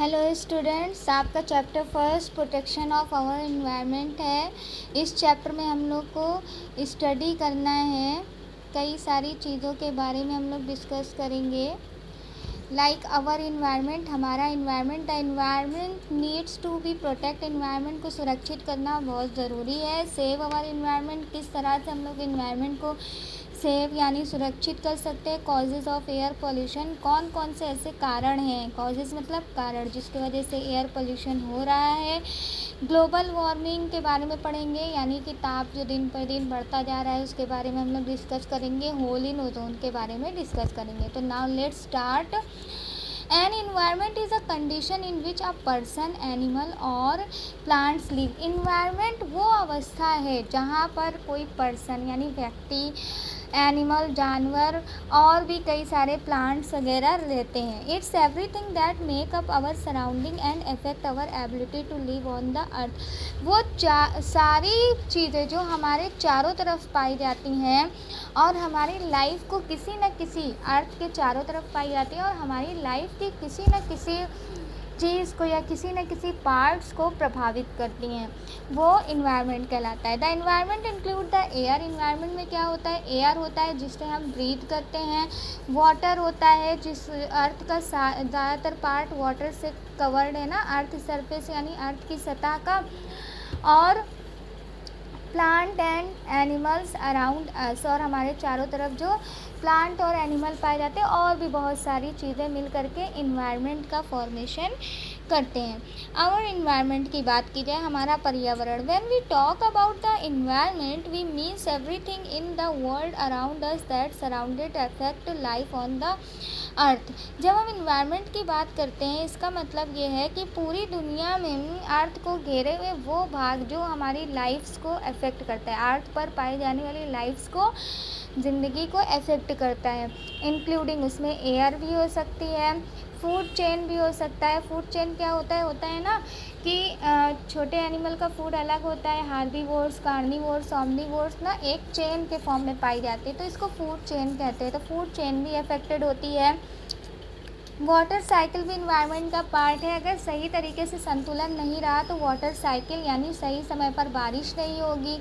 Hello students, आपका chapter first protection of our environment है। इस चैप्टर में हम लोग को स्टडी करना है, कई सारी चीज़ों के बारे में हम लोग डिस्कस करेंगे। लाइक आवर इन्वायरमेंट, हमारा environment, the environment needs to be protect. Environment को सुरक्षित करना बहुत ज़रूरी है। सेव आवर इन्वायरमेंट, किस तरह से हम लोग इन्वायरमेंट को सेव यानी सुरक्षित कर सकते हैं। कॉजेज़ ऑफ एयर पोल्यूशन, कौन कौन से ऐसे कारण हैं, कॉजेज़ मतलब कारण, जिसकी वजह से एयर पोल्यूशन हो रहा है। ग्लोबल वार्मिंग के बारे में पढ़ेंगे, यानी कि ताप जो दिन पर दिन बढ़ता जा रहा है उसके बारे में हम लोग डिस्कस करेंगे। होल इन ओजोन के बारे में डिस्कस करेंगे। तो now let's start. An environment is a condition in which a person, animal और plants live. Environment वो अवस्था है जहाँ पर कोई person यानी व्यक्ति, एनिमल जानवर और भी कई सारे प्लांट्स वगैरह रहते हैं। It's everything that make up our surrounding and affect our ability to live on the earth. वो सारी चीज़ें जो हमारे चारों तरफ पाई जाती हैं और हमारी लाइफ को किसी न किसी, अर्थ के चारों तरफ पाई जाती है और हमारी लाइफ की किसी न किसी चीज़ को या किसी न किसी पार्ट्स को प्रभावित करती हैं, वो इन्वायरमेंट कहलाता है। The environment include the air. Environment में क्या होता है? एयर होता है जिससे हम ब्रीथ करते हैं। वाटर होता है, जिस अर्थ का ज़्यादातर पार्ट वाटर से कवर्ड है ना, अर्थ सरफेस यानी अर्थ की सतह का। और plant and animals around us, और हमारे चारों तरफ जो प्लांट और एनिमल पाए जाते हैं और भी बहुत सारी चीज़ें मिल करके इन्वायरमेंट का फॉर्मेशन करते हैं। आवर इन्वायरमेंट की बात की जाए, हमारा पर्यावरण, when we talk about the environment we means everything in the world around us that surrounded affect life on the earth. जब हम इन्वायरमेंट की बात करते हैं, इसका मतलब ये है कि पूरी दुनिया में अर्थ को घेरे हुए वो भाग जो हमारी लाइफ्स को अफेक्ट करता है, अर्थ पर पाई जाने वाली लाइफ्स को, ज़िंदगी को अफेक्ट करता है। इंक्लूडिंग उसमें एयर भी हो सकती है, फूड चेन भी हो सकता है। फूड चेन क्या होता है ना कि छोटे एनिमल का फूड अलग होता है, हार्बीवोर्स, कार्निवोर्स, ऑम्निवोर्स ना एक चेन के फॉर्म में पाई जाती है, तो इसको फूड चेन कहते हैं। तो फूड चेन भी अफेक्टेड होती है। वाटर साइकिल भी इन्वायरमेंट का पार्ट है। अगर सही तरीके से संतुलन नहीं रहा तो वाटर साइकिल यानी सही समय पर बारिश नहीं होगी,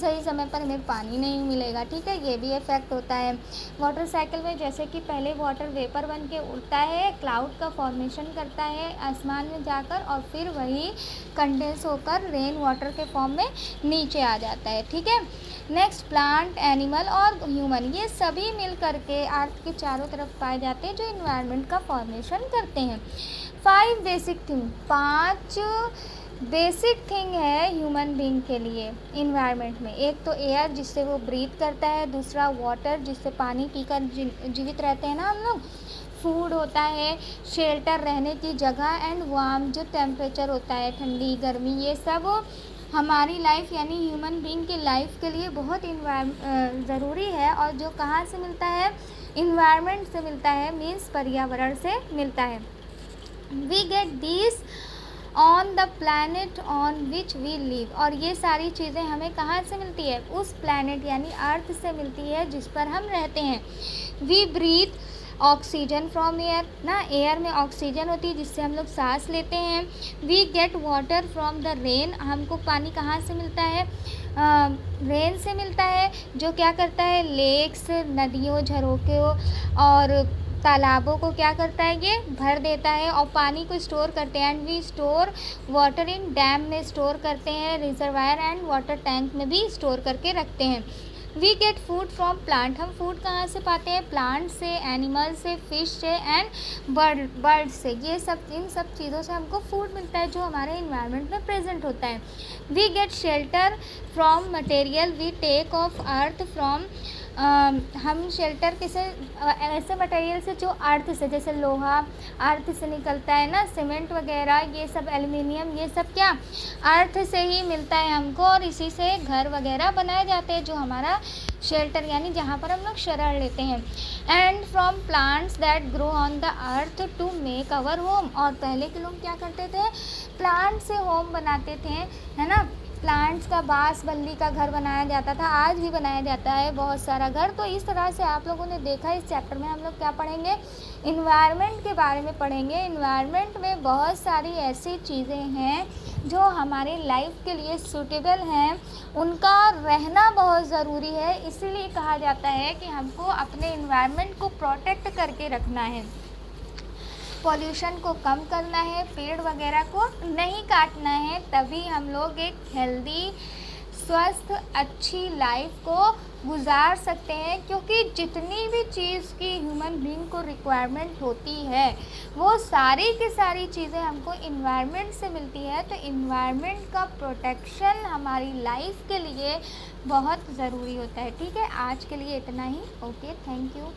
सही समय पर हमें पानी नहीं मिलेगा, ठीक है, ये भी इफेक्ट होता है। वाटर साइकिल में जैसे कि पहले वाटर वेपर बन के उड़ता है, क्लाउड का फॉर्मेशन करता है आसमान में जाकर, और फिर वही कंडेंस होकर रेन वाटर के फॉर्म में नीचे आ जाता है, ठीक है। नेक्स्ट, प्लांट, एनिमल और ह्यूमन, ये सभी मिल करके अर्थ के चारों तरफ पाए जाते हैं जो इन्वायरमेंट का फॉर्मेशन करते हैं। 5 बेसिक थिंग, 5 बेसिक थिंग है ह्यूमन बीइंग के लिए इन्वायरमेंट में। एक तो एयर जिससे वो ब्रीथ करता है, दूसरा वाटर जिससे पानी पीकर जीवित रहते हैं ना हम लोग, फूड होता है, शेल्टर रहने की जगह, एंड वार्म जो टेम्परेचर होता है, ठंडी गर्मी, ये सब हमारी लाइफ यानी ह्यूमन बीइंग की लाइफ के लिए बहुत ज़रूरी है। और जो कहाँ से मिलता है? इन्वायरमेंट से मिलता है, मीन्स पर्यावरण से मिलता है। We get this on the planet on which we live, और ये सारी चीज़ें हमें कहाँ से मिलती है? उस प्लैनेट यानी अर्थ से मिलती है जिस पर हम रहते हैं। We breathe oxygen from air ना, एयर में ऑक्सीजन होती है जिससे हम लोग सांस लेते हैं। We get water from the rain, हमको पानी कहाँ से मिलता है? रेन से मिलता है, जो क्या करता है? लेक्स, नदियों, झरोखों और तालाबों को क्या करता है? ये भर देता है और पानी को स्टोर करते हैं। And we store water in dam में स्टोर करते हैं, रिजर्वायर एंड वाटर टैंक में भी स्टोर करके रखते हैं। We get food from plant, हम फूड कहाँ से पाते हैं? प्लांट से, एनिमल से, फिश से एंड बर्ड से। ये सब, इन सब चीज़ों से हमको फूड मिलता है जो हमारे इन्वायरमेंट में प्रेजेंट होता है। We get shelter from material we take off earth from, हम शेल्टर किसे, ऐसे मटेरियल से जो अर्थ से, जैसे लोहा अर्थ से निकलता है ना, सीमेंट वगैरह, ये सब एल्युमिनियम, ये सब क्या अर्थ से ही मिलता है हमको, और इसी से घर वगैरह बनाए जाते हैं जो हमारा शेल्टर यानी जहाँ पर हम लोग शरण लेते हैं। And from plants that grow on the earth to make our home, और पहले के लोग क्या करते थे? प्लांट से होम बनाते थे, है ना, प्लांट्स का, बांस बल्ली का घर बनाया जाता था, आज भी बनाया जाता है बहुत सारा घर। तो इस तरह से आप लोगों ने देखा, इस चैप्टर में हम लोग क्या पढ़ेंगे, इन्वायरमेंट के बारे में पढ़ेंगे। इन्वायरमेंट में बहुत सारी ऐसी चीज़ें हैं जो हमारे लाइफ के लिए सूटेबल हैं, उनका रहना बहुत ज़रूरी है। इसीलिए कहा जाता है कि हमको अपने इन्वायरमेंट को प्रोटेक्ट करके रखना है, पॉल्यूशन को कम करना है, पेड़ वगैरह को नहीं काटना है, तभी हम लोग एक हेल्दी, स्वस्थ, अच्छी लाइफ को गुजार सकते हैं। क्योंकि जितनी भी चीज़ की ह्यूमन बीइंग को रिक्वायरमेंट होती है, वो सारी की सारी चीज़ें हमको इन्वायरमेंट से मिलती है। तो इन्वायरमेंट का प्रोटेक्शन हमारी लाइफ के लिए बहुत ज़रूरी होता है। ठीक है, आज के लिए इतना ही। Okay, thank you.